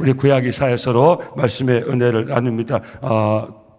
우리 구약 이사야서로 말씀의 은혜를 나눕니다.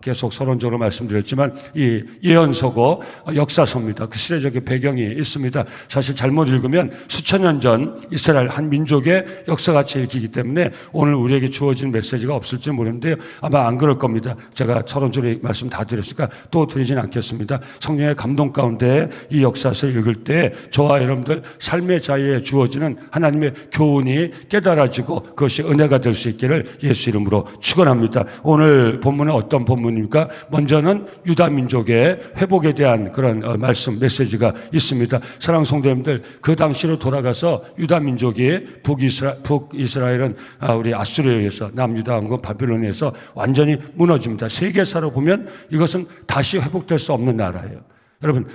계속 서론적으로 말씀드렸지만 이 예언서고 역사서입니다. 그 시대적인 배경이 있습니다. 사실 잘못 읽으면 수천 년 전 이스라엘 한 민족의 역사같이 읽히기 때문에 오늘 우리에게 주어진 메시지가 없을지 모르는데요. 아마 안 그럴 겁니다. 제가 서론적으로 말씀 다 드렸으니까 또 드리진 않겠습니다. 성령의 감동 가운데 이 역사서를 읽을 때 저와 여러분들 삶의 자유에 주어지는 하나님의 교훈이 깨달아지고 그것이 은혜가 될 수 있기를 예수 이름으로 축원합니다. 오늘 본문은 어떤 본문 입니까? 먼저는 유다 민족의 회복에 대한 그런 말씀 메시지가 있습니다. 사랑하는 성도님들, 그 당시로 돌아가서 유다 민족이 북이스라엘은 우리 아수르에 의해서 남유다 왕국 바빌론에서 완전히 무너집니다. 세계사로 보면 이것은 다시 회복될 수 없는 나라예요. 여러분,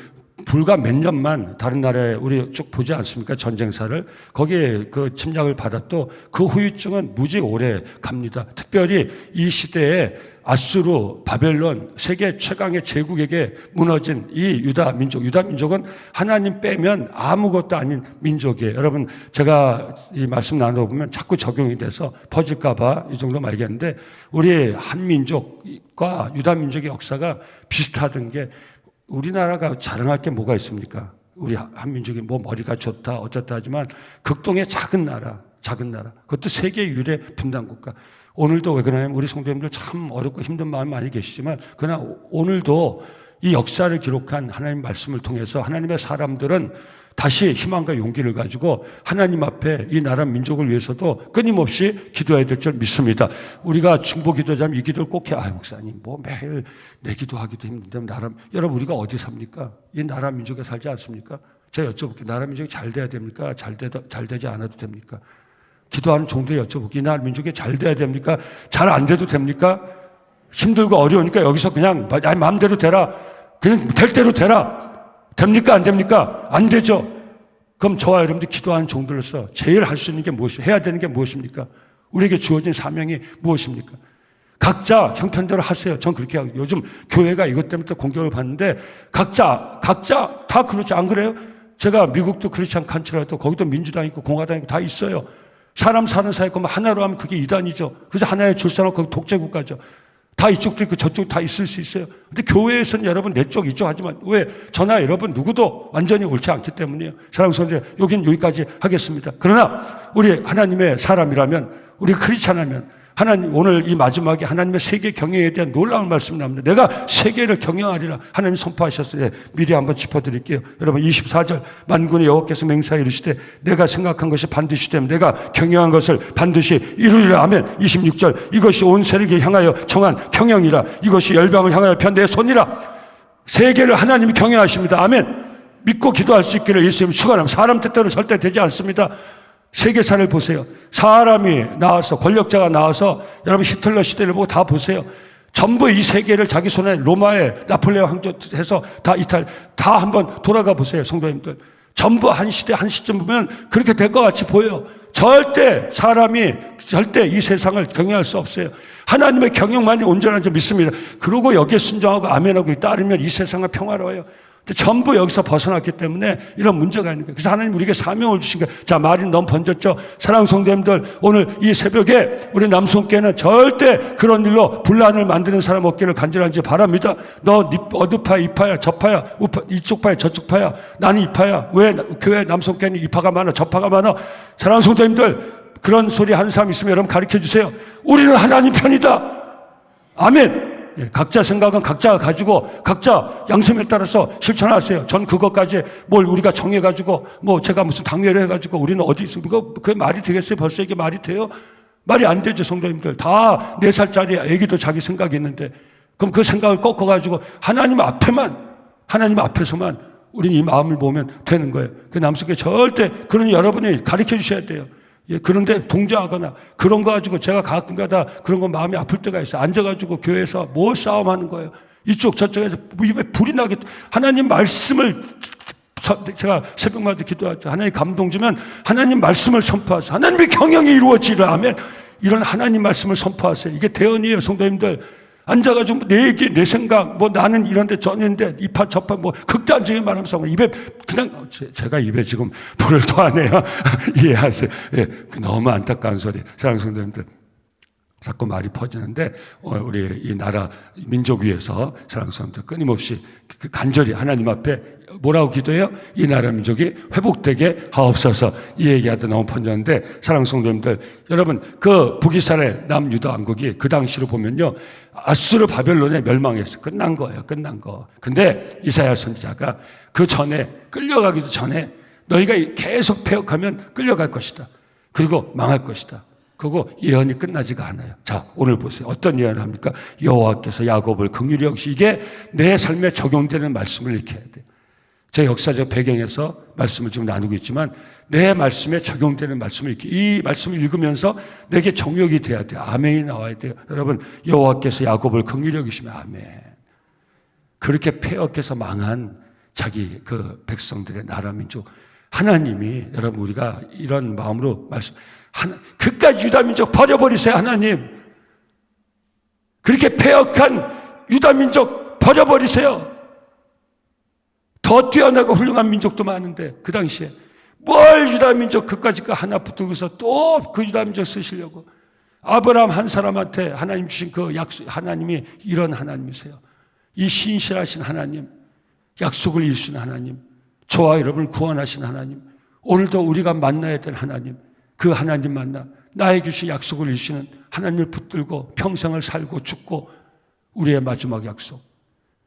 불과 몇 년만 다른 나라에 우리 쭉 보지 않습니까? 전쟁사를. 거기에 그 침략을 받았도 그 후유증은 무지 오래 갑니다. 특별히 이 시대에 아수르, 바벨론, 세계 최강의 제국에게 무너진 이 유다 민족은 하나님 빼면 아무것도 아닌 민족이에요. 여러분, 제가 이 말씀 나눠보면 자꾸 적용이 돼서 퍼질까봐 이 정도 말겠는데, 우리 한민족과 유다 민족의 역사가 비슷하던 게, 우리나라가 자랑할 게 뭐가 있습니까? 우리 한민족이 뭐 머리가 좋다 어쩌다 하지만 극동의 작은 나라, 그것도 세계 유일의 분단국가. 오늘도 왜 그러냐면 우리 성도님들 참 어렵고 힘든 마음 많이 계시지만 그러나 오늘도 이 역사를 기록한 하나님 말씀을 통해서 하나님의 사람들은 다시 희망과 용기를 가지고 하나님 앞에 이 나라 민족을 위해서도 끊임없이 기도해야 될 줄 믿습니다. 우리가 중보 기도자면 이 기도를 꼭 해. 목사님 뭐 매일 내 기도하기도 힘든데 여러분 우리가 어디 삽니까? 이 나라 민족에 살지 않습니까? 제가 여쭤볼게요. 나라 민족이 잘 돼야 됩니까? 잘 되지 않아도 됩니까? 기도하는 정도에 여쭤볼게요. 이 나라 민족이 잘 돼야 됩니까? 잘 안 돼도 됩니까? 힘들고 어려우니까 여기서 그냥 마음대로 되라. 그냥 될 대로 되라. 됩니까? 안 됩니까? 안 되죠. 그럼 저와 여러분들 기도하는 종들로서 제일 할 수 있는 게 무엇입니까? 해야 되는 게 무엇입니까? 우리에게 주어진 사명이 무엇입니까? 각자 형편대로 하세요. 전 그렇게 하고 요즘 교회가 이것 때문에 또 공격을 받는데 각자 다 그렇지 안 그래요? 제가 미국도 크리스찬 칸트리라도 거기도 민주당 있고 공화당 있고 다 있어요. 사람 사는 사이에 하나로 하면 그게 이단이죠. 그래서 하나의 줄사로 거기 독재국가죠. 다 이쪽도 있고 저쪽도 다 있을 수 있어요. 근데 교회에서는 여러분 내 쪽 이쪽 하지만 왜? 저나 여러분 누구도 완전히 옳지 않기 때문이에요. 사랑하는 성도, 여기까지 하겠습니다. 그러나 우리 하나님의 사람이라면, 우리 크리스찬이라면 하나님 오늘 이 마지막에 하나님의 세계 경영에 대한 놀라운 말씀이 나옵니다. 내가 세계를 경영하리라 하나님 선포하셨어요. 미리 한번 짚어드릴게요. 여러분 24절 만군의 여호와께서 맹세하여 이르시되 내가 생각한 것이 반드시 되면 내가 경영한 것을 반드시 이루리라. 아멘. 26절 이것이 온 세력에 향하여 정한 경영이라. 이것이 열방을 향하여 편 내 손이라. 세계를 하나님이 경영하십니다. 아멘. 믿고 기도할 수 있기를 예수님 축원합니다. 사람 뜻대로 절대 되지 않습니다. 세계사를 보세요. 사람이 나와서 권력자가 나와서 여러분 히틀러 시대를 보고 다 보세요. 전부 이 세계를 자기 손에 로마의 나폴레옹 황제해서 다 이탈 다 한번 돌아가 보세요. 성도님들 전부 한 시대 한 시점 보면 그렇게 될 것 같이 보여요. 사람이 절대 이 세상을 경영할 수 없어요. 하나님의 경영만이 온전한 줄 믿습니다. 그러고 여기에 순종하고 아멘하고 따르면 이 세상은 평화로워요. 전부 여기서 벗어났기 때문에 이런 문제가 있는 거예요. 그래서 하나님 우리에게 사명을 주신 거예요. 자, 말이 너무 번졌죠. 사랑하는 성도님들, 오늘 이 새벽에 우리 남성께는 절대 그런 일로 분란을 만드는 사람 없기를 간절한지 바랍니다. 너 어느 파야, 이 파야, 저 파야, 이쪽 파야, 저쪽 파야. 나는 이 파야. 왜 교회 남성께는 이 파가 많아, 저 파가 많아. 사랑하는 성도님들, 그런 소리 하는 사람 있으면 여러분 가르쳐 주세요. 우리는 하나님 편이다. 아멘. 각자 생각은 각자가 가지고 각자 양심에 따라서 실천하세요. 전 그것까지 뭘 우리가 정해가지고 제가 무슨 당회를 해가지고 우리는 어디 있어. 그게 말이 되겠어요? 벌써 이게 말이 돼요? 말이 안 되죠, 성도님들. 다 4살짜리 애기도 자기 생각이 있는데 그럼 그 생각을 꺾어가지고 하나님 앞에서만 우리는 이 마음을 보면 되는 거예요. 그 남성께 절대 그러니 여러분이 가르쳐 주셔야 돼요. 그런데 동조하거나 그런 거 가지고 제가 가끔가다 그런 거 마음이 아플 때가 있어요. 앉아가지고 교회에서 뭐 싸움하는 거예요. 이쪽 저쪽에서 입에 불이 나게 하나님 말씀을 제가 새벽마다 기도하죠. 하나님 감동 주면 하나님 말씀을 선포하세요. 하나님의 경영이 이루어지라 하면 이런 하나님 말씀을 선포하세요. 이게 대언이에요, 성도님들. 앉아가지고 내 얘기, 내 생각, 나는 이런데 전인데 이파 저파 극단적인 말하면서 입에 그냥 제가 입에 지금 불을 토하네요. 이해하세요. 예, 너무 안타까운 소리. 사랑하는 성도님들. 자꾸 말이 퍼지는데 우리 이 나라 민족 위해서 사랑하는 사람들 끊임없이 간절히 하나님 앞에 뭐라고 기도해요? 이 나라 민족이 회복되게 하옵소서. 이 얘기하다 너무 퍼졌는데 사랑하는 성도님들, 여러분 그 북이스라엘 남유다 왕국이 그 당시로 보면요, 아수르 바벨론에 멸망해서 끝난 거예요. 끝난 거. 근데 이사야 선지자가 그 전에, 끌려가기도 전에 너희가 계속 패역하면 끌려갈 것이다. 그리고 망할 것이다. 그거 예언이 끝나지가 않아요. 자, 오늘 보세요. 어떤 예언을 합니까? 여호와께서 야곱을 긍휼히 여기시게 내 삶에 적용되는 말씀을 익혀야 돼요. 제 역사적 배경에서 말씀을 지금 나누고 있지만 내 말씀에 적용되는 말씀을 이 말씀을 읽으면서 내게 정욕이 돼야 돼요. 아멘이 나와야 돼요. 여러분, 여호와께서 야곱을 긍휼히 여기시면 아멘. 그렇게 폐역해서 망한 자기 그 백성들의 나라 민족, 하나님이, 여러분 우리가 이런 마음으로 그까지 유다민족 버려버리세요. 하나님, 그렇게 패역한 유다민족 버려버리세요. 더 뛰어나고 훌륭한 민족도 많은데 그 당시에 뭘 유다민족 그까지 하나 붙들고서 또 그 유다민족 쓰시려고. 아브라함 한 사람한테 하나님 주신 그 약속, 하나님이 이런 하나님이세요. 이 신실하신 하나님, 약속을 이루시는 하나님, 저와 여러분을 구원하신 하나님, 오늘도 우리가 만나야 될 하나님, 그 하나님 만나 나에게 주신 약속을 이루시는 하나님을 붙들고 평생을 살고 죽고 우리의 마지막 약속,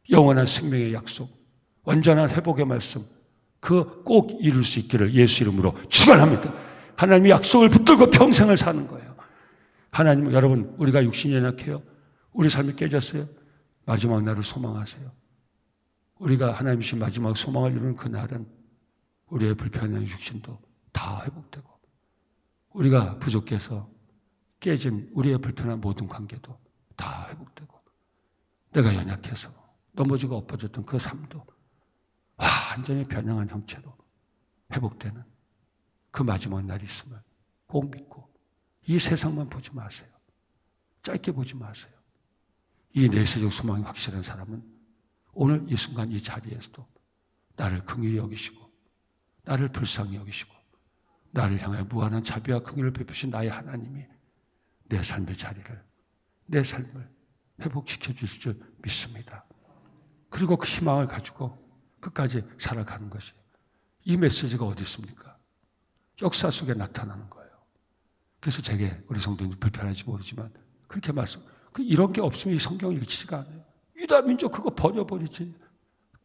영원한 생명의 약속, 완전한 회복의 말씀, 그 꼭 이룰 수 있기를 예수 이름으로 축원합니다. 하나님의 약속을 붙들고 평생을 사는 거예요. 하나님, 여러분 우리가 육신이 연약해요. 우리 삶이 깨졌어요. 마지막 날을 소망하세요. 우리가 하나님 주신 마지막 소망을 이루는 그 날은 우리의 불편한 육신도 다 회복되고, 우리가 부족해서 깨진 우리의 불편한 모든 관계도 다 회복되고, 내가 연약해서 넘어지고 엎어졌던 그 삶도 완전히 변형한 형체로 회복되는 그 마지막 날이 있음을 꼭 믿고, 이 세상만 보지 마세요. 짧게 보지 마세요. 이 내세적 소망이 확실한 사람은 오늘 이 순간 이 자리에서도 나를 긍휼히 여기시고 나를 불쌍히 여기시고 나를 향해 무한한 자비와 긍휼을 베푸신 나의 하나님이 내 삶의 자리를, 내 삶을 회복시켜 주실 줄 믿습니다. 그리고 그 희망을 가지고 끝까지 살아가는 것이, 이 메시지가 어디 있습니까? 역사 속에 나타나는 거예요. 그래서 제게 우리 성도님 불편할지 모르지만 그렇게 이런 게 없으면 이 성경을 읽지가 않아요. 유다 민족 그거 버려버리지.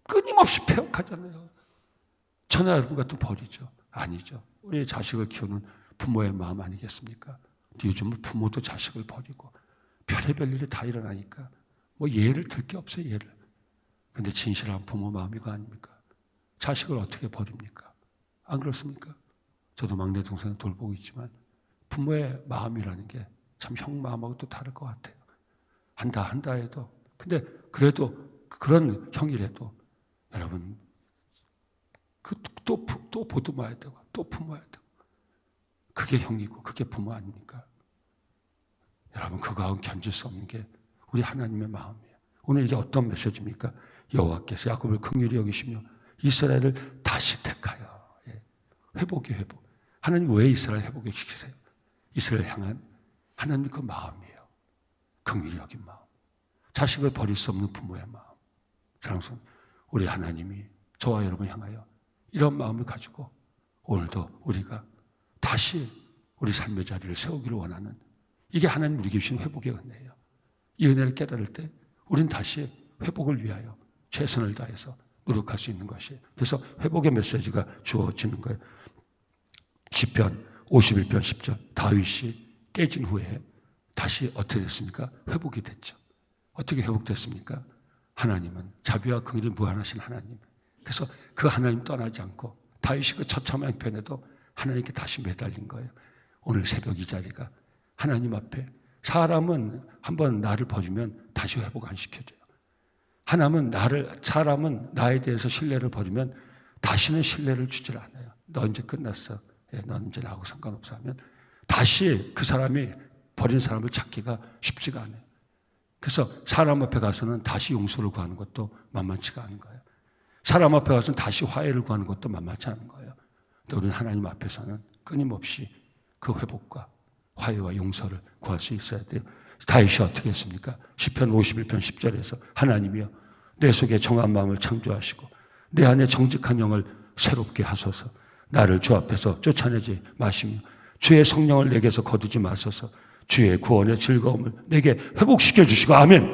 끊임없이 폐역하잖아요. 저나 여러분 같은 버리죠. 아니죠. 우리 자식을 키우는 부모의 마음 아니겠습니까? 요즘은 부모도 자식을 버리고 별의별 일이 다 일어나니까 뭐 예를 들 게 없어요. 예를. 근데 진실한 부모 마음이 그거 아닙니까? 자식을 어떻게 버립니까? 안 그렇습니까? 저도 막내 동생을 돌보고 있지만 부모의 마음이라는 게 참 형 마음하고 또 다를 것 같아요. 한다 해도, 근데 그래도 그런 형이라도 여러분 또 보듬어야 되고 또 품어야 되고, 그게 형이고 그게 부모 아닙니까? 여러분 그거하고 견딜 수 없는 게 우리 하나님의 마음이에요. 오늘 이게 어떤 메시지입니까? 여호와께서 야곱을 긍휼히 여기시며 이스라엘을 다시 택하여. 회복이 회복. 하나님 왜 이스라엘 회복을 시키세요? 이스라엘 향한 하나님의 그 마음이에요. 긍휼히 여긴 마음. 자식을 버릴 수 없는 부모의 마음. 사랑스러운 우리 하나님이 저와 여러분 향하여 이런 마음을 가지고 오늘도 우리가 다시 우리 삶의 자리를 세우기를 원하는, 이게 하나님 우리에게 주신 회복의 은혜예요. 이 은혜를 깨달을 때 우리는 다시 회복을 위하여 최선을 다해서 노력할 수 있는 것이에요. 그래서 회복의 메시지가 주어지는 거예요. 시편 51편 10절, 다윗이 깨진 후에 다시 어떻게 됐습니까? 회복이 됐죠. 어떻게 회복됐습니까? 하나님은 자비와 긍휼이 무한하신 하나님. 그래서 그 하나님 떠나지 않고 다윗이 그 처참한 형편에도 하나님께 다시 매달린 거예요. 오늘 새벽 이 자리가 하나님 앞에, 사람은 한번 나를 버리면 다시 회복 안 시켜줘요. 사람은 나에 대해서 신뢰를 버리면 다시는 신뢰를 주질 않아요. 너 이제 끝났어. 넌 이제 나하고 상관없어 하면 다시 그 사람이 버린 사람을 찾기가 쉽지가 않아요. 그래서 사람 앞에 가서는 다시 용서를 구하는 것도 만만치가 않은 거예요. 사람 앞에 가서는 다시 화해를 구하는 것도 만만치 않은 거예요. 근데 우리는 하나님 앞에서는 끊임없이 그 회복과 화해와 용서를 구할 수 있어야 돼요. 다윗이 어떻게 했습니까? 시편 51편 10절에서 하나님이여 내 속에 정한 마음을 창조하시고 내 안에 정직한 영을 새롭게 하소서. 나를 주 앞에서 쫓아내지 마시며 주의 성령을 내게서 거두지 마소서. 주의 구원의 즐거움을 내게 회복시켜 주시고 아멘.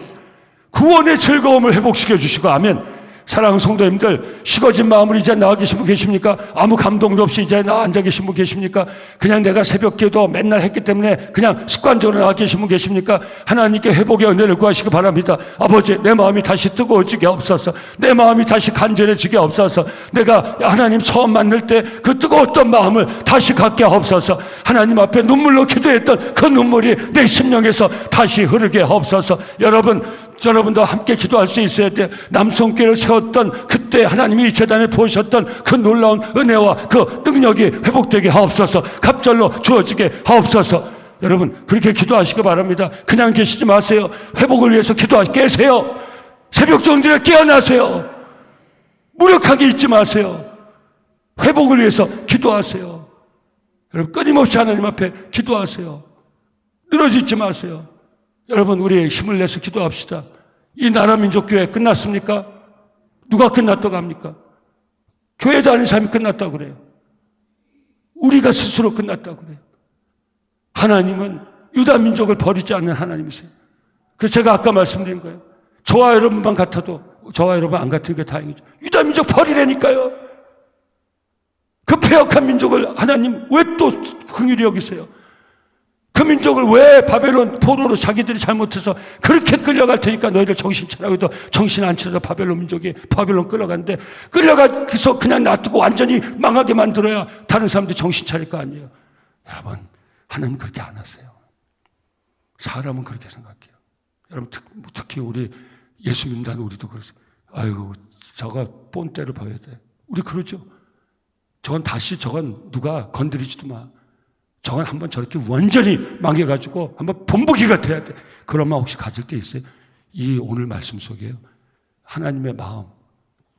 구원의 즐거움을 회복시켜 주시고 아멘. 사랑하는 성도님들, 식어진 마음으로 이제 나와 계신 분 계십니까? 아무 감동도 없이 이제 나와 앉아 계신 분 계십니까? 그냥 내가 새벽 기도 맨날 했기 때문에 그냥 습관적으로 나와 계신 분 계십니까? 하나님께 회복의 은혜를 구하시기 바랍니다. 아버지, 내 마음이 다시 뜨거워지게 없어서, 내 마음이 다시 간절해지게 없어서, 내가 하나님 처음 만날 때 그 뜨거웠던 마음을 다시 갖게 없어서, 하나님 앞에 눈물로 기도했던 그 눈물이 내 심령에서 다시 흐르게 없어서, 여러분도 함께 기도할 수 있어야 돼요. 남성교회를 세웠던 그때 하나님이 이 재단에 부으셨던 그 놀라운 은혜와 그 능력이 회복되게 하옵소서. 갑절로 주어지게 하옵소서. 여러분 그렇게 기도하시기 바랍니다. 그냥 계시지 마세요. 회복을 위해서 계세요. 새벽 정들에 깨어나세요. 무력하게 있지 마세요. 회복을 위해서 기도하세요. 여러분 끊임없이 하나님 앞에 기도하세요. 늘어지지 마세요. 여러분 우리 힘을 내서 기도합시다. 이 나라민족교회 끝났습니까? 누가 끝났다고 합니까? 교회 다니는 사람이 끝났다고 그래요. 우리가 스스로 끝났다고 그래요. 하나님은 유다민족을 버리지 않는 하나님이세요. 그래서 제가 아까 말씀드린 거예요. 저와 여러분만 같아도, 저와 여러분 안 같은 게 다행이죠. 유다민족 버리라니까요. 그 패역한 민족을 하나님 왜 또 긍휼히 여기세요? 그 민족을 왜 바벨론 포로로 자기들이 잘못해서 그렇게 끌려갈 테니까 너희들 정신 차리고 또 정신 안 차려서 바벨론 민족이 바벨론 끌려가는데 끌려가서 그냥 놔두고 완전히 망하게 만들어야 다른 사람들이 정신 차릴 거 아니에요. 여러분 하나님 그렇게 안 하세요. 사람은 그렇게 생각해요. 여러분 특히 우리 예수 믿는다는 우리도 그러세요. 아이고 저거 본때를 봐야 돼. 우리 그러죠. 저건 누가 건드리지도 마. 저건 한번 저렇게 완전히 망해가지고 한번 본보기가 돼야 돼. 그런 마음 혹시 가질 때 있어요? 이 오늘 말씀 속에요. 하나님의 마음,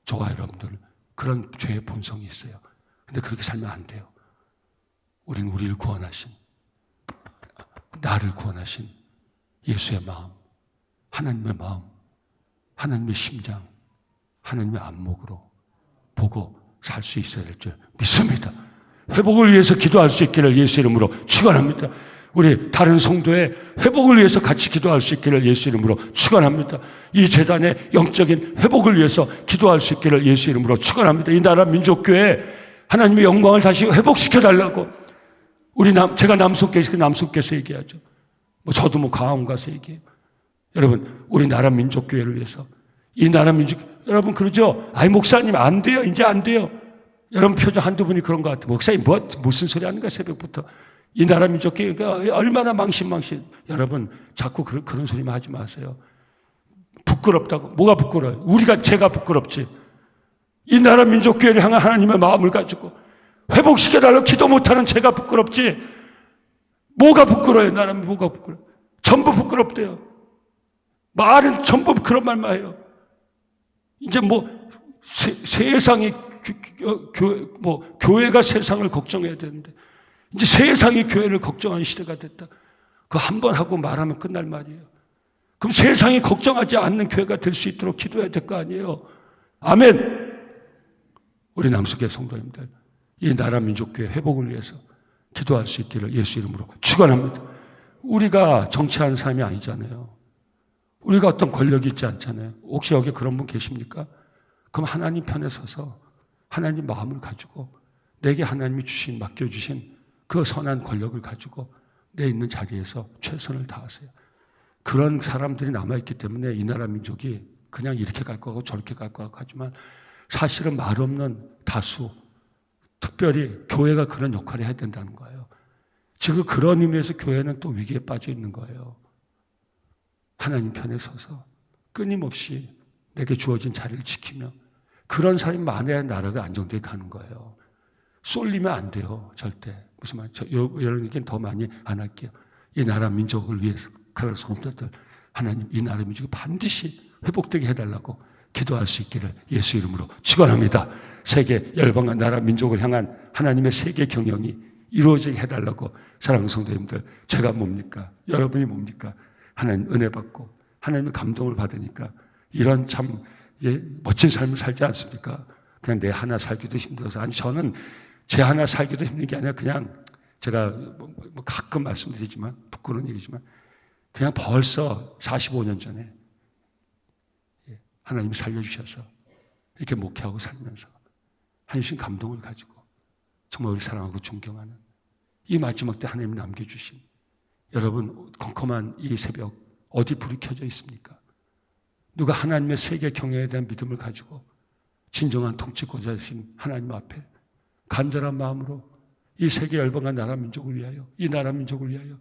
저와 여러분들 그런 죄의 본성이 있어요. 근데 그렇게 살면 안 돼요. 우리는 우리를 구원하신, 나를 구원하신 예수의 마음, 하나님의 마음, 하나님의 심장, 하나님의 안목으로 보고 살 수 있어야 될 줄 믿습니다. 회복을 위해서 기도할 수 있기를 예수 이름으로 축원합니다. 우리 다른 성도의 회복을 위해서 같이 기도할 수 있기를 예수 이름으로 축원합니다. 이 재단의 영적인 회복을 위해서 기도할 수 있기를 예수 이름으로 축원합니다. 이 나라 민족교회 하나님의 영광을 다시 회복시켜 달라고 제가 남속교에서 얘기하죠. 저도 강원 가서 얘기해요. 여러분 우리 나라 민족교회를 위해서 이 나라 민족 여러분 그러죠? 아이 목사님 안 돼요. 이제 안 돼요. 여러분 표정 한두 분이 그런 것 같아요. 목사님 무슨 소리 하는 거야 새벽부터. 이 나라 민족교회가 얼마나 망신. 여러분 자꾸 그런 소리만 하지 마세요. 부끄럽다고. 뭐가 부끄러워요? 제가 부끄럽지. 이 나라 민족교회를 향한 하나님의 마음을 가지고 회복시켜달라고 기도 못하는 제가 부끄럽지. 뭐가 부끄러워요? 나라는 뭐가 부끄러워요? 전부 부끄럽대요. 말은 전부 그런 말만 해요. 이제 세상이 교회가 세상을 걱정해야 되는데 이제 세상이 교회를 걱정하는 시대가 됐다. 그거 한 번 하고 말하면 끝날 말이에요. 그럼 세상이 걱정하지 않는 교회가 될 수 있도록 기도해야 될 거 아니에요. 아멘. 우리 남수교회 성도님들 이 나라 민족교회 회복을 위해서 기도할 수 있기를 예수 이름으로 축원합니다. 우리가 정치하는 사람이 아니잖아요. 우리가 어떤 권력이 있지 않잖아요. 혹시 여기 그런 분 계십니까? 그럼 하나님 편에 서서 하나님 마음을 가지고 내게 하나님이 맡겨주신 그 선한 권력을 가지고 내 있는 자리에서 최선을 다하세요. 그런 사람들이 남아있기 때문에 이 나라 민족이 그냥 이렇게 갈 거고 저렇게 갈 거고 하지만 사실은 말 없는 다수, 특별히 교회가 그런 역할을 해야 된다는 거예요. 지금 그런 의미에서 교회는 또 위기에 빠져 있는 거예요. 하나님 편에 서서 끊임없이 내게 주어진 자리를 지키며 그런 사람이 많아야 나라가 안정되게 가는 거예요. 쏠리면 안 돼요. 절대. 무슨 말이죠? 이런 얘기는 더 많이 안 할게요. 이 나라 민족을 위해서 그런 성도들 하나님 이 나라 민족이 반드시 회복되게 해달라고 기도할 수 있기를 예수 이름으로 축원합니다. 세계 열방과 나라 민족을 향한 하나님의 세계 경영이 이루어지게 해달라고. 사랑하는 성도님들, 제가 뭡니까? 여러분이 뭡니까? 하나님 은혜 받고 하나님의 감동을 받으니까 이런 참 멋진 삶을 살지 않습니까? 그냥 내 하나 살기도 힘들어서. 아니, 저는 제 하나 살기도 힘든 게 아니라 그냥 제가 가끔 말씀드리지만 부끄러운 얘기지만 그냥 벌써 45년 전에 하나님이 살려주셔서 이렇게 목회하고 살면서 하나님 감동을 가지고 정말 우리 사랑하고 존경하는 이 마지막 때 하나님이 남겨주신, 여러분 컴컴한 이 새벽 어디 불이 켜져 있습니까? 누가 하나님의 세계 경영에 대한 믿음을 가지고 진정한 통치고자 하신 하나님 앞에 간절한 마음으로 이 세계 열방과 나라 민족을 위하여, 이 나라 민족을 위하여,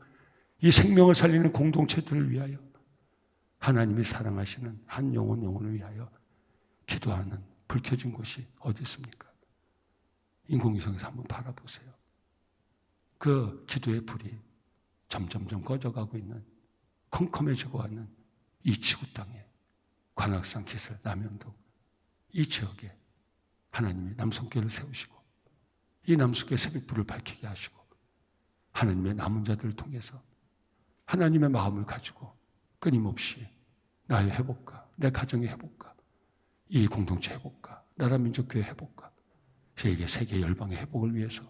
이 생명을 살리는 공동체들을 위하여, 하나님이 사랑하시는 한 영혼을 위하여 기도하는 불 켜진 곳이 어디 있습니까? 인공위성에서 한번 바라보세요. 그 기도의 불이 점점점 꺼져가고 있는, 컴컴해지고 가는 이 지구 땅에, 관악산, 기슬, 남현동 이 지역에 하나님이 남성교회를 세우시고 이 남성교회 새벽불을 밝히게 하시고 하나님의 남은 자들을 통해서 하나님의 마음을 가지고 끊임없이 나의 회복과 내 가정의 회복과 이 공동체 회복과 나라 민족교회 회복과 세계 열방의 회복을 위해서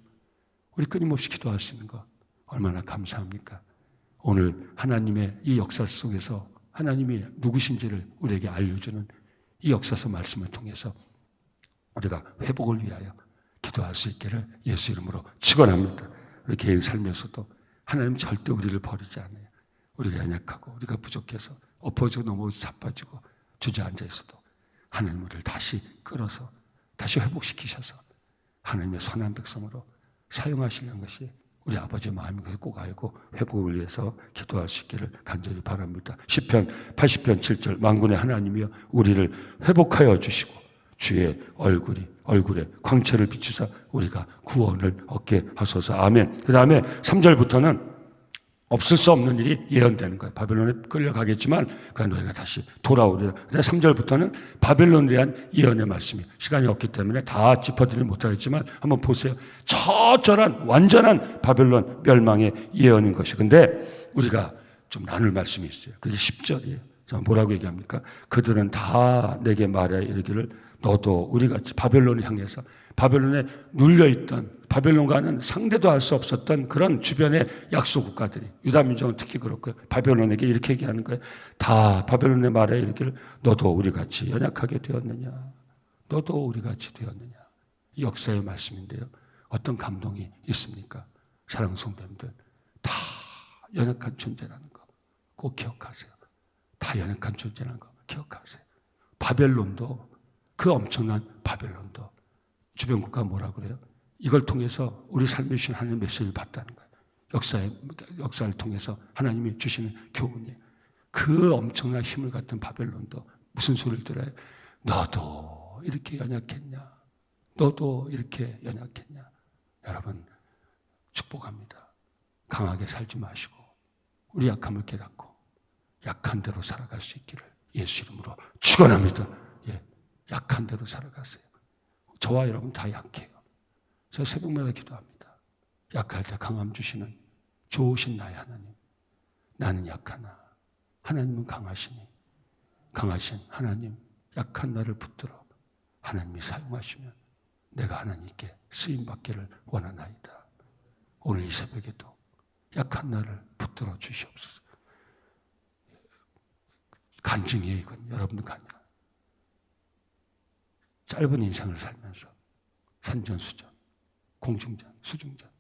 우리 끊임없이 기도할 수 있는 것 얼마나 감사합니까? 오늘 하나님의 이 역사 속에서 하나님이 누구신지를 우리에게 알려주는 이 역사서 말씀을 통해서 우리가 회복을 위하여 기도할 수 있기를 예수 이름으로 축원합니다. 우리 개인 삶에서도 하나님 절대 우리를 버리지 않아요. 우리가 연약하고 우리가 부족해서 엎어지고 넘어지고 자빠지고 주저앉아 있어도 하나님 우리를 다시 끌어서 다시 회복시키셔서 하나님의 선한 백성으로 사용하시는 것이 우리 아버지의 마음인 것을 꼭 알고 회복을 위해서 기도할 수 있기를 간절히 바랍니다. 시편 80편 7절 만군의 하나님이여 우리를 회복하여 주시고 주의 얼굴에 광채를 비추사 우리가 구원을 얻게 하소서. 아멘. 그 다음에 3절부터는 없을 수 없는 일이 예언되는 거예요. 바벨론에 끌려가겠지만 그 너희가 다시 돌아오리라. 3절부터는 바벨론에 대한 예언의 말씀이에요. 시간이 없기 때문에 다 짚어드리지 못하겠지만 한번 보세요. 처절한 완전한 바벨론 멸망의 예언인 것이. 근데 우리가 좀 나눌 말씀이 있어요. 그게 10절이에요. 뭐라고 얘기합니까? 그들은 다 내게 말하여 이르기를 너도 우리같이 바벨론을 향해서 바벨론에 눌려있던, 바벨론과는 상대도 할 수 없었던 그런 주변의 약소 국가들이, 유다 민족은 특히 그렇고요. 바벨론에게 이렇게 얘기하는 거예요. 다 바벨론의 말에 이르기를 너도 우리같이 연약하게 되었느냐? 너도 우리같이 되었느냐? 이 역사의 말씀인데요. 어떤 감동이 있습니까? 사랑하는 성도님들, 다 연약한 존재라는 거 꼭 기억하세요. 다 연약한 존재라는 거 기억하세요. 바벨론도, 그 엄청난 바벨론도 주변 국가가 뭐라 그래요? 이걸 통해서 우리 삶에 주신 하나님의 메시지를 받다는 거예요. 역사를 통해서 하나님이 주시는 교훈이에요. 그 엄청난 힘을 갖던 바벨론도 무슨 소리를 들어요? 너도 이렇게 연약했냐? 너도 이렇게 연약했냐? 여러분 축복합니다. 강하게 살지 마시고 우리 약함을 깨닫고 약한 대로 살아갈 수 있기를 예수 이름으로 축원합니다. 약한 대로 살아가세요. 저와 여러분 다 약해요. 저 새벽마다 기도합니다. 약할 때 강함 주시는 좋으신 나의 하나님. 나는 약하나 하나님은 강하시니 강하신 하나님, 약한 나를 붙들어 하나님이 사용하시면 내가 하나님께 쓰임받기를 원하나이다. 오늘 이 새벽에도 약한 나를 붙들어 주시옵소서. 간증이에요, 이건. 여러분도 간증. 짧은 인생을 살면서 산전수전, 공중전, 수중전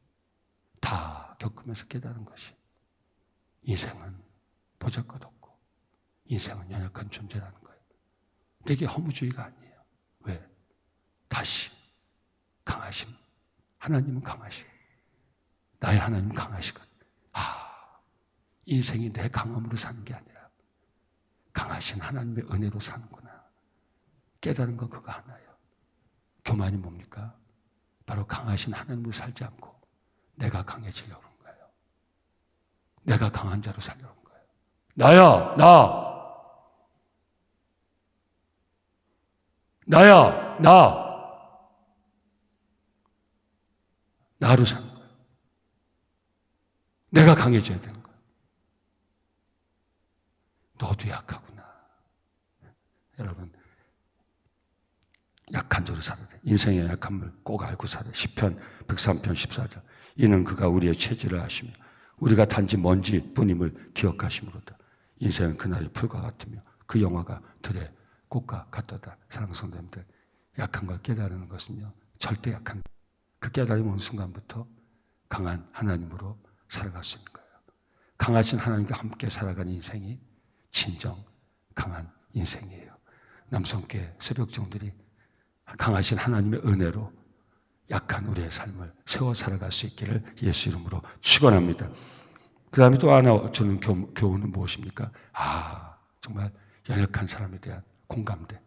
다 겪으면서 깨달은 것이 인생은 보잘것없고 인생은 연약한 존재라는 거예요. 내게 허무주의가 아니에요. 왜? 다시 강하심. 하나님은 강하심. 나의 하나님은 강하시거든. 인생이 내 강함으로 사는 게 아니라 강하신 하나님의 은혜로 사는구나. 깨달은 건 그거 하나예요. 교만이 뭡니까? 바로 강하신 하나님으로 살지 않고 내가 강해지려고 그런 거예요. 내가 강한 자로 살려고 그런 거예요. 나야, 나야, 나로 사는 거예요. 내가 강해져야 되는 거야. 너도 약하구나. 여러분, 약한 자로 살아야 돼. 인생의 약함을 꼭 알고 살아야 돼. 시편 103편 14절. 이는 그가 우리의 체질을 아시며 우리가 단지 먼지뿐임을 기억하심으로다. 인생은 그날의 풀과 같으며 그 영화가 들의 꽃과 같도다. 사랑하는 성도님들, 약한 걸 깨달는 것은요, 절대 약한 그 깨달음이 오는 순간부터 강한 하나님으로 살아갈 수 있는 거예요. 강하신 하나님과 함께 살아가는 인생이 진정 강한 인생이에요. 남성계 새벽종들이 강하신 하나님의 은혜로 약한 우리의 삶을 세워 살아갈 수 있기를 예수 이름으로 축원합니다. 그 다음에 또 하나 주는 교훈은 무엇입니까? 정말 연약한 사람에 대한 공감대.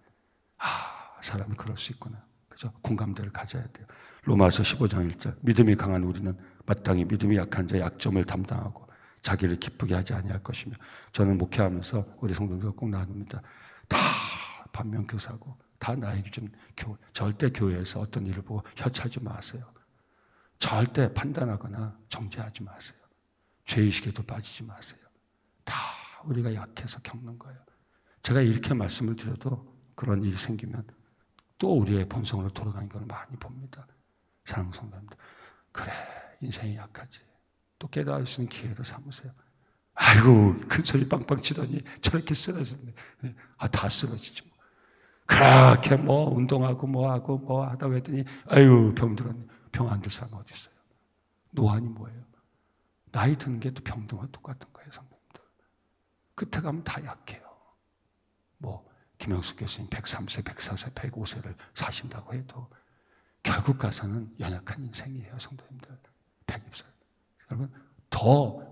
사람이 그럴 수 있구나. 그죠? 공감대를 가져야 돼요. 로마서 15장 1절. 믿음이 강한 우리는 마땅히 믿음이 약한 자의 약점을 담당하고 자기를 기쁘게 하지 아니할 것이며. 저는 목회하면서 우리 성도들과 꼭 나눕니다. 다 반면교사고 다 나의 기준 교회. 절대 교회에서 어떤 일을 보고 혀차지 마세요. 절대 판단하거나 정죄하지 마세요. 죄의식에도 빠지지 마세요. 다 우리가 약해서 겪는 거예요. 제가 이렇게 말씀을 드려도 그런 일이 생기면 또 우리의 본성으로 돌아가는 걸 많이 봅니다. 사랑하는 성도님들, 그래 인생이 약하지. 또 깨달을 수 있는 기회로 삼으세요. 아이고 큰 소리 빵빵 치더니 저렇게 쓰러졌네. 다 쓰러지지 뭐. 그렇게 뭐 운동하고 뭐하고 뭐 하다고 했더니 아이고 병 들었네. 병 안 들 사람 어디 있어요? 노안이 뭐예요? 나이 드는 게 또 병등과 똑같은 거예요, 성도님들. 끝에 가면 다 약해요. 뭐 김영숙 교수님 103세, 104세, 105세를 사신다고 해도 결국 가서는 연약한 인생이에요, 성도님들. 100살. 여러분,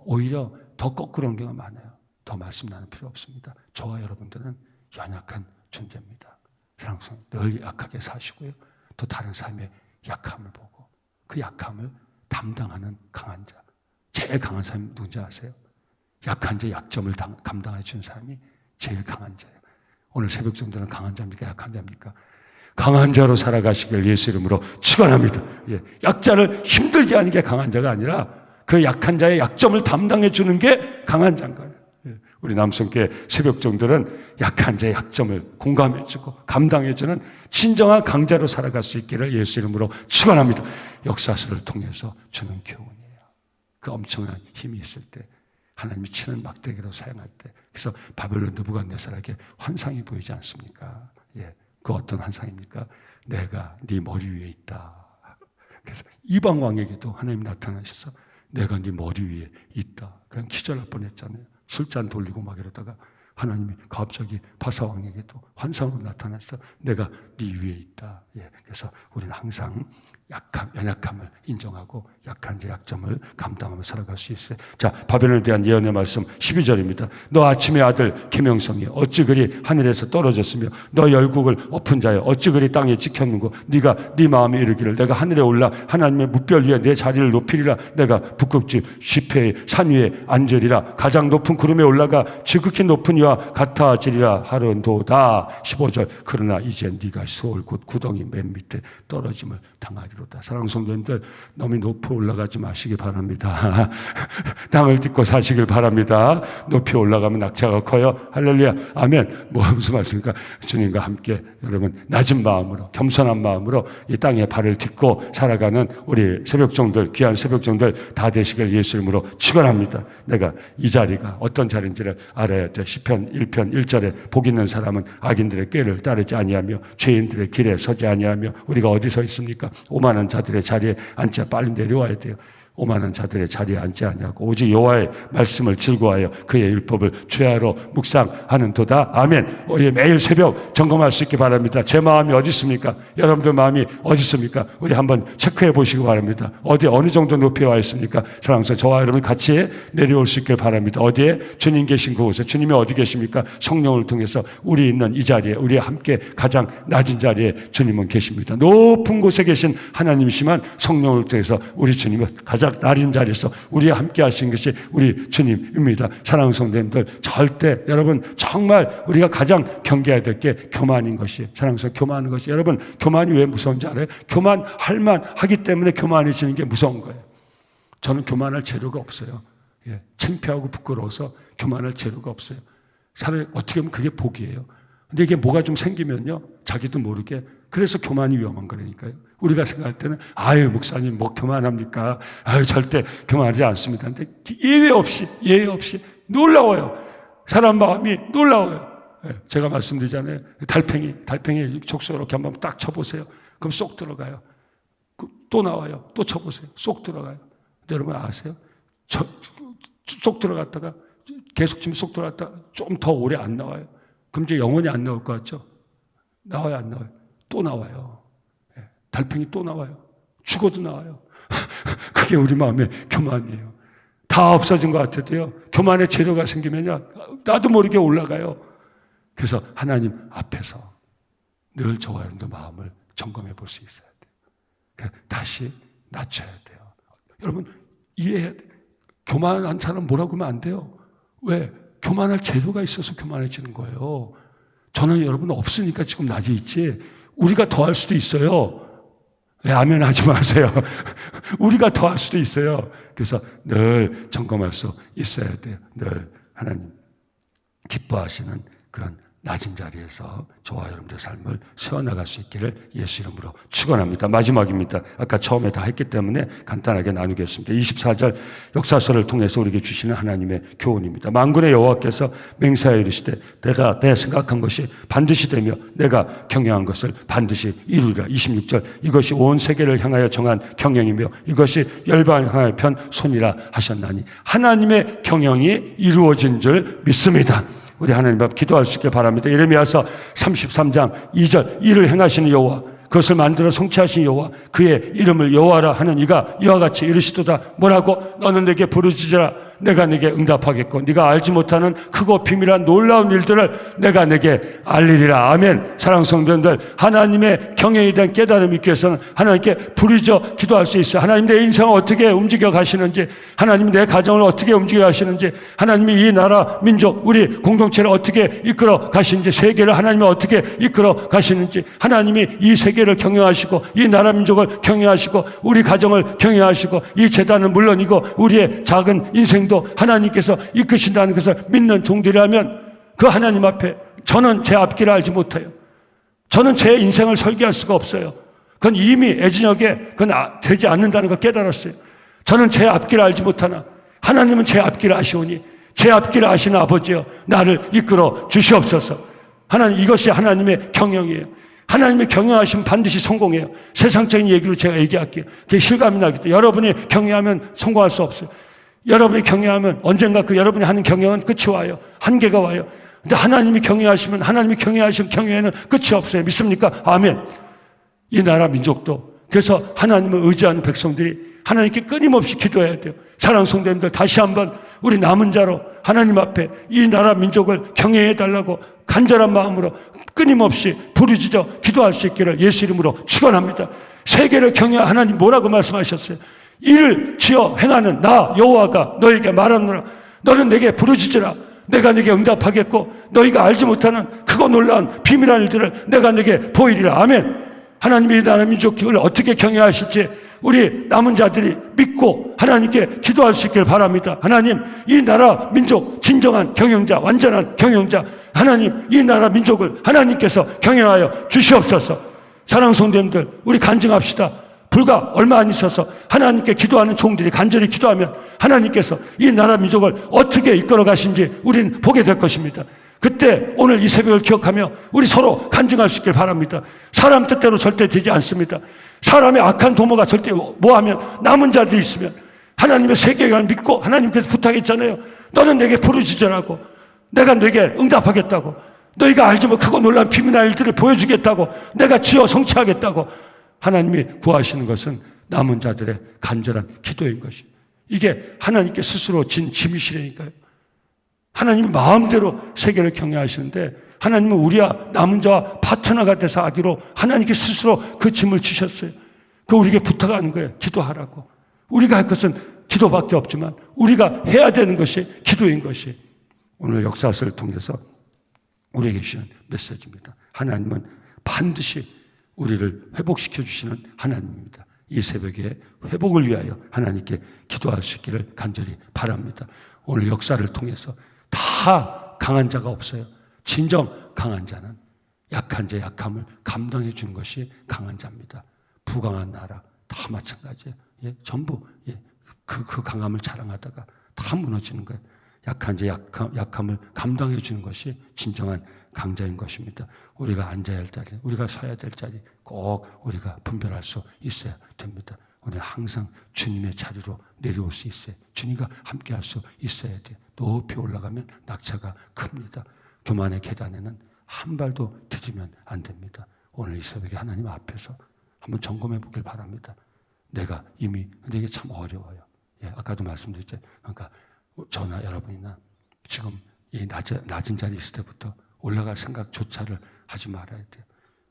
오히려 더 거꾸로운 경우가 많아요. 더 말씀 나눌 필요 없습니다. 저와 여러분들은 연약한 존재입니다. 사랑스러운 늘 약하게 사시고요. 또 다른 삶의 약함을 보고 그 약함을 담당하는 강한 자. 제일 강한 사람이 누군지 아세요? 약한 자의 약점을 감당해 준 사람이 제일 강한 자예요. 오늘 새벽 정도는 강한 자입니까? 약한 자입니까? 강한 자로 살아가시길 예수 이름으로 축원합니다. 약자를 힘들게 하는 게 강한 자가 아니라 그 약한 자의 약점을 담당해 주는 게 강한 자인 거예요. 우리 남성교회 새벽종들은 약한 자의 약점을 공감해 주고 감당해 주는 진정한 강자로 살아갈 수 있기를 예수 이름으로 축원합니다. 역사서를 통해서 주는 교훈이에요. 그 엄청난 힘이 있을 때 하나님이 치는 막대기로 사용할 때 그래서 바벨론 느부갓네살에게 환상이 보이지 않습니까? 그 어떤 환상입니까? 내가 네 머리 위에 있다. 그래서 이방 왕에게도 하나님이 나타나셔서 내가 네 머리 위에 있다. 그냥 기절할 뻔했잖아요. 술잔 돌리고 막 이러다가 하나님이 갑자기 바사왕에게도 환상으로 나타나서 내가 네 위에 있다. 그래서 우리는 항상 연약함을 인정하고 약한 자 약점을 감당하며 살아갈 수 있어요. 자, 바벨론에 대한 예언의 말씀 12절입니다. 너 아침의 아들 계명성이 어찌 그리 하늘에서 떨어졌으며 너 열국을 엎은 자여 어찌 그리 땅에 찍혔는고 네가 네 마음에 이르기를 내가 하늘에 올라 하나님의 무별 위에 내 자리를 높이리라. 내가 북극집 지폐의 산 위에 앉으리라. 가장 높은 구름에 올라가 지극히 높은 이와 같아지리라 하는도다. 15절 그러나 이제 네가 수월 곧 구덩이 맨 밑에 떨어짐을 당하리로다. 사랑하는 성도님들 너무 높이 올라가지 마시기 바랍니다. 땅을 딛고 사시길 바랍니다. 높이 올라가면 낙차가 커요. 할렐루야 아멘. 무슨 말씀입니까? 주님과 함께 여러분 낮은 마음으로 겸손한 마음으로 이 땅에 발을 딛고 살아가는 우리 새벽종들 귀한 새벽종들 다 되시길 예수 이름으로 축원합니다. 내가 이 자리가 어떤 자리인지를 알아야 돼. 시편 1편 1절에 복 있는 사람은 악인들의 꾀를 따르지 아니하며 죄인들의 길에 서지 아니하며 우리가 어디 서 있습니까? 오만한 자들의 자리에 앉자. 빨리 내려와야 돼요. 오만한 자들의 자리에 앉지 아니하고 오직 여호와의 말씀을 즐거워하여 그의 율법을 죄하러 묵상하는 도다. 아멘. 매일 새벽 점검할 수 있기 바랍니다. 제 마음이 어디 있습니까? 여러분들 마음이 어디 있습니까? 우리 한번 체크해 보시기 바랍니다. 어느 정도 높이 와 있습니까? 사랑하는 저와 여러분 같이 내려올 수 있길 바랍니다. 어디에? 주님 계신 그곳에. 주님이 어디 계십니까? 성령을 통해서 우리 있는 이 자리에 우리와 함께 가장 낮은 자리에 주님은 계십니다. 높은 곳에 계신 하나님이시만 성령을 통해서 우리 주님은 가장 낮은 자리에서 우리와 함께 하신 것이 우리 주님입니다. 사랑하는 성도님들 절대 여러분 정말 우리가 가장 경계해야 될 게 교만인 것이 사랑하는 교만하는 것이 여러분 교만이 왜 무서운지 알아요? 교만할 만하기 때문에 교만해지는 게 무서운 거예요. 저는 교만할 재료가 없어요. 창피하고 부끄러워서 교만할 재료가 없어요. 사람이 어떻게 보면 그게 복이에요. 근데 이게 뭐가 좀 생기면요, 자기도 모르게, 그래서 교만이 위험한 거라니까요. 우리가 생각할 때는 아유 목사님 뭐 교만합니까? 아유 절대 교만하지 않습니다. 근데 예외 없이 놀라워요. 사람 마음이 놀라워요. 제가 말씀드리잖아요. 달팽이 족쇄로 이렇게 한번 딱 쳐보세요. 그럼 쏙 들어가요. 또 나와요. 또 쳐보세요. 쏙 들어가요. 근데 여러분 아세요? 쏙 들어갔다가 계속 치면 쏙 들어갔다가 좀 더 오래 안 나와요. 그럼 이제 영원히 안 나올 것 같죠? 나와요, 안 나와요? 또 나와요. 달팽이 또 나와요. 죽어도 나와요. 그게 우리 마음의 교만이에요. 다 없어진 것 같아도요, 교만의 재료가 생기면요, 나도 모르게 올라가요. 그래서 하나님 앞에서 늘 저와 여러분들 마음을 점검해 볼 수 있어야 돼요. 다시 낮춰야 돼요. 여러분 이해해야 돼요. 교만한 사람 뭐라고 하면 안 돼요. 왜? 교만할 재료가 있어서 교만해지는 거예요. 저는 여러분 없으니까 지금 낮에 있지, 우리가 더 할 수도 있어요. 아멘 하지 마세요. 우리가 더 할 수도 있어요. 그래서 늘 점검할 수 있어야 돼요. 늘 하나님 기뻐하시는 그런 낮은 자리에서 저와 여러분들의 삶을 세워나갈 수 있기를 예수 이름으로 축원합니다. 마지막입니다. 아까 처음에 다 했기 때문에 간단하게 나누겠습니다. 24절 역사서를 통해서 우리에게 주시는 하나님의 교훈입니다. 만군의 여호와께서 맹세하여 이르시되 내가 내 생각한 것이 반드시 되며 내가 경영한 것을 반드시 이루리라. 26절 이것이 온 세계를 향하여 정한 경영이며 이것이 열방을 향하여 편 손이라 하셨나니 하나님의 경영이 이루어진 줄 믿습니다. 우리 하나님 앞 기도할 수 있게 바랍니다. 예레미야서 33장 2절 이를 행하시는 여호와 그것을 만들어 성취하신 여호와 그의 이름을 여호와라 하는 이가 이와 같이 이르시도다. 뭐라고? 너는 내게 부르짖으라 내가 내게 응답하겠고 네가 알지 못하는 크고 비밀한 놀라운 일들을 내가 내게 알리리라. 아멘. 사랑하는 성도님들, 하나님의 경영에 대한 깨달음이 있기 위해서는 하나님께 부르짖어 기도할 수 있어요. 하나님 내 인생을 어떻게 움직여 가시는지, 하나님 내 가정을 어떻게 움직여 가시는지, 하나님이 이 나라 민족 우리 공동체를 어떻게 이끌어 가시는지, 세계를 하나님이 어떻게 이끌어 가시는지, 하나님이 이 세계를 경영하시고 이 나라 민족을 경영하시고 우리 가정을 경영하시고 이 재단은 물론이고 우리의 작은 인생도 하나님께서 이끄신다는 것을 믿는 종들이라면 그 하나님 앞에 저는 제 앞길을 알지 못해요. 저는 제 인생을 설계할 수가 없어요. 그건 이미 애진역에 그건 되지 않는다는 걸 깨달았어요. 저는 제 앞길을 알지 못하나 하나님은 제 앞길을 아시오니 제 앞길을 아시는 아버지여 나를 이끌어 주시옵소서. 하나님, 이것이 하나님의 경영이에요. 하나님의 경영하시면 반드시 성공해요. 세상적인 얘기로 제가 얘기할게요. 그게 실감이 나기 때문에 여러분이 경영하면 성공할 수 없어요. 여러분이 경영하면 언젠가 그 여러분이 하는 경영은 끝이 와요. 한계가 와요. 근데 하나님이 경영하시면 하나님이 경영하신 경영에는 끝이 없어요. 믿습니까? 아멘. 이 나라 민족도 그래서 하나님을 의지하는 백성들이 하나님께 끊임없이 기도해야 돼요. 사랑하는 성도님들, 다시 한번 우리 남은 자로 하나님 앞에 이 나라 민족을 경영해 달라고 간절한 마음으로 끊임없이 부르짖어 기도할 수 있기를 예수 이름으로 축원합니다. 세계를 경영 하나님 뭐라고 말씀하셨어요? 이를 지어 행하는 나 여호와가 너에게 말하노라. 너는 내게 부르짖으라. 내가 내게 응답하겠고 너희가 알지 못하는 크고 놀라운 비밀한 일들을 내가 내게 보이리라. 아멘. 하나님이 이 나라 민족을 어떻게 경영하실지 우리 남은 자들이 믿고 하나님께 기도할 수 있기를 바랍니다. 하나님, 이 나라 민족 진정한 경영자, 완전한 경영자, 하나님 이 나라 민족을 하나님께서 경영하여 주시옵소서. 사랑하는 성도님들, 우리 간증합시다. 불과 얼마 안 있어서 하나님께 기도하는 종들이 간절히 기도하면 하나님께서 이 나라 민족을 어떻게 이끌어 가신지 우리는 보게 될 것입니다. 그때 오늘 이 새벽을 기억하며 우리 서로 간증할 수 있길 바랍니다. 사람 뜻대로 절대 되지 않습니다. 사람의 악한 도모가 절대 뭐하면 남은 자들이 있으면 하나님의 세계관을 믿고 하나님께서 부탁했잖아요. 너는 내게 부르짖으라고. 내가 내게 응답하겠다고. 너희가 알지 못 크고 놀라운 비밀한 일들을 보여주겠다고. 내가 지어 성취하겠다고. 하나님이 구하시는 것은 남은 자들의 간절한 기도인 것이. 이게 하나님께 스스로 진 짐이시라니까요. 하나님 마음대로 세계를 경영하시는데 하나님은 우리와 남은 자와 파트너가 돼서 하기로 하나님께 스스로 그 짐을 지셨어요. 그 우리에게 부탁하는 거예요. 기도하라고. 우리가 할 것은 기도밖에 없지만 우리가 해야 되는 것이 기도인 것이 오늘 역사서를 통해서 우리에게 주시는 메시지입니다. 하나님은 반드시 우리를 회복시켜 주시는 하나님입니다. 이 새벽에 회복을 위하여 하나님께 기도할 수 있기를 간절히 바랍니다. 오늘 역사를 통해서 다 강한 자가 없어요. 진정 강한 자는 약한 자의 약함을 감당해 주는 것이 강한 자입니다. 부강한 나라 다 마찬가지예요. 예, 전부 그 강함을 자랑하다가 다 무너지는 거예요. 약한 자의 약함을 감당해 주는 것이 진정한 강자인 것입니다. 우리가 앉아야 할 자리, 우리가 서야 될 자리 꼭 우리가 분별할 수 있어야 됩니다. 우리는 항상 주님의 자리로 내려올 수 있어요. 주님과 함께 할 수 있어야 돼요. 높이 올라가면 낙차가 큽니다. 교만의 계단에는 한 발도 디디면 안 됩니다. 오늘 이 새벽에 하나님 앞에서 한번 점검해 보길 바랍니다. 내가 이미, 근데 이게 참 어려워요. 예, 아까도 말씀드렸죠. 그러니까 저나 여러분이나 지금 이 낮은 자리에 있을 때부터 올라갈 생각조차를 하지 말아야 돼요.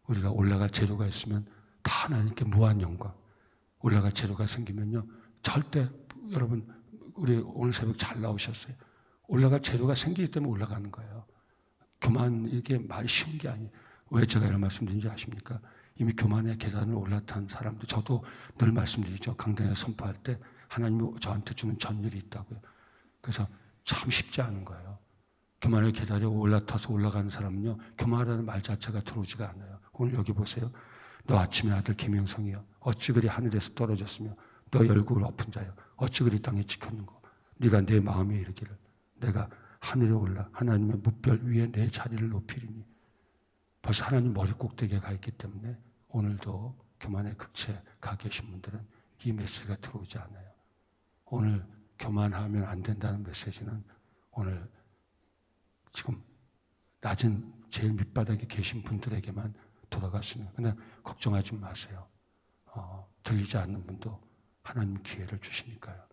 우리가 올라갈 재료가 있으면 다 하나님께 무한 영광. 올라갈 재료가 생기면요, 절대 여러분 우리 오늘 새벽 잘 나오셨어요. 올라갈 재료가 생기기 때문에 올라가는 거예요. 교만 이게 말이 쉬운 게 아니에요. 왜 제가 이런 말씀드리는지 아십니까? 이미 교만의 계단을 올라탄 사람들, 저도 늘 말씀드리죠. 강단에 선포할 때 하나님이 저한테 주는 전율이 있다고요. 그래서 참 쉽지 않은 거예요. 교만의 계단에 올라타서 올라가는 사람은요, 교만이라는 말 자체가 들어오지가 않아요. 오늘 여기 보세요. 너 아침의 아들 김영성이여, 어찌 그리 하늘에서 떨어졌으며 너 얼굴을 엎은 자여, 어찌 그리 땅에 지켰는고. 네가 내 마음에 이르기를 내가 하늘에 올라 하나님의 무별 위에 내 자리를 높이리니. 벌써 하나님 머리 꼭대기에 가 있기 때문에 오늘도 교만의 극치에 가 계신 분들은 이 메시지가 들어오지 않아요. 오늘 교만하면 안 된다는 메시지는 오늘 지금 낮은 제일 밑바닥에 계신 분들에게만 돌아갈 수 있는. 근데 걱정하지 마세요. 들리지 않는 분도 하나님 기회를 주시니까요.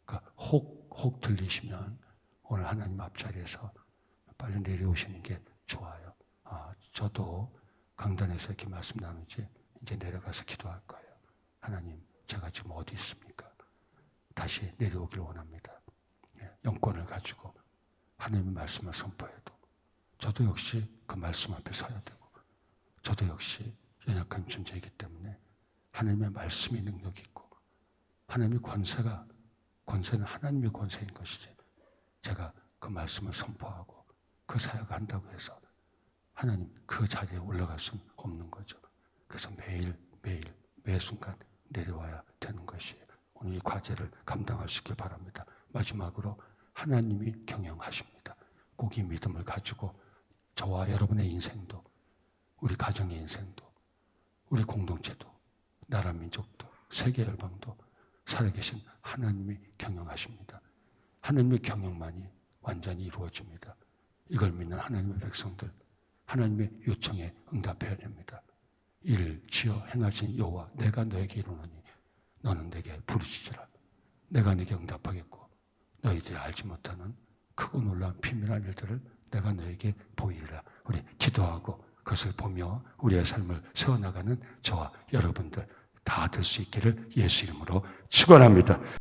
그러니까 혹 들리시면 오늘 하나님 앞자리에서 빨리 내려오시는 게 좋아요. 저도 강단에서 이렇게 말씀 나누지 이제 내려가서 기도할 거예요. 하나님, 제가 지금 어디 있습니까? 다시 내려오길 원합니다. 영권을 가지고 하나님의 말씀을 선포해도 저도 역시 그 말씀 앞에 서야 되고, 저도 역시 연약한 존재이기 때문에 하나님의 말씀이 능력이 있고, 하나님의 권세는 하나님의 권세인 것이지, 제가 그 말씀을 선포하고 그 사역을 한다고 해서 하나님 그 자리에 올라갈 수는 없는 거죠. 그래서 매일 매 순간 내려와야 되는 것이에요. 오늘 이 과제를 감당할 수 있길 바랍니다. 마지막으로 하나님이 경영하십니다. 꼭 이 믿음을 가지고 저와 여러분의 인생도, 우리 가정의 인생도, 우리 공동체도, 나라 민족도, 세계 열방도 살아계신 하나님이 경영하십니다. 하나님의 경영만이 완전히 이루어집니다. 이걸 믿는 하나님의 백성들, 하나님의 요청에 응답해야 됩니다. 이를 지어 행하신 여호와 내가 너에게 이루노니 너는 내게 부르짖으라. 내가 네게 응답하겠고 너희들이 알지 못하는 크고 놀라운 비밀한 일들을 내가 너에게 보이리라. 우리 기도하고 그것을 보며 우리의 삶을 세워나가는 저와 여러분들 다 될 수 있기를 예수 이름으로 축원합니다.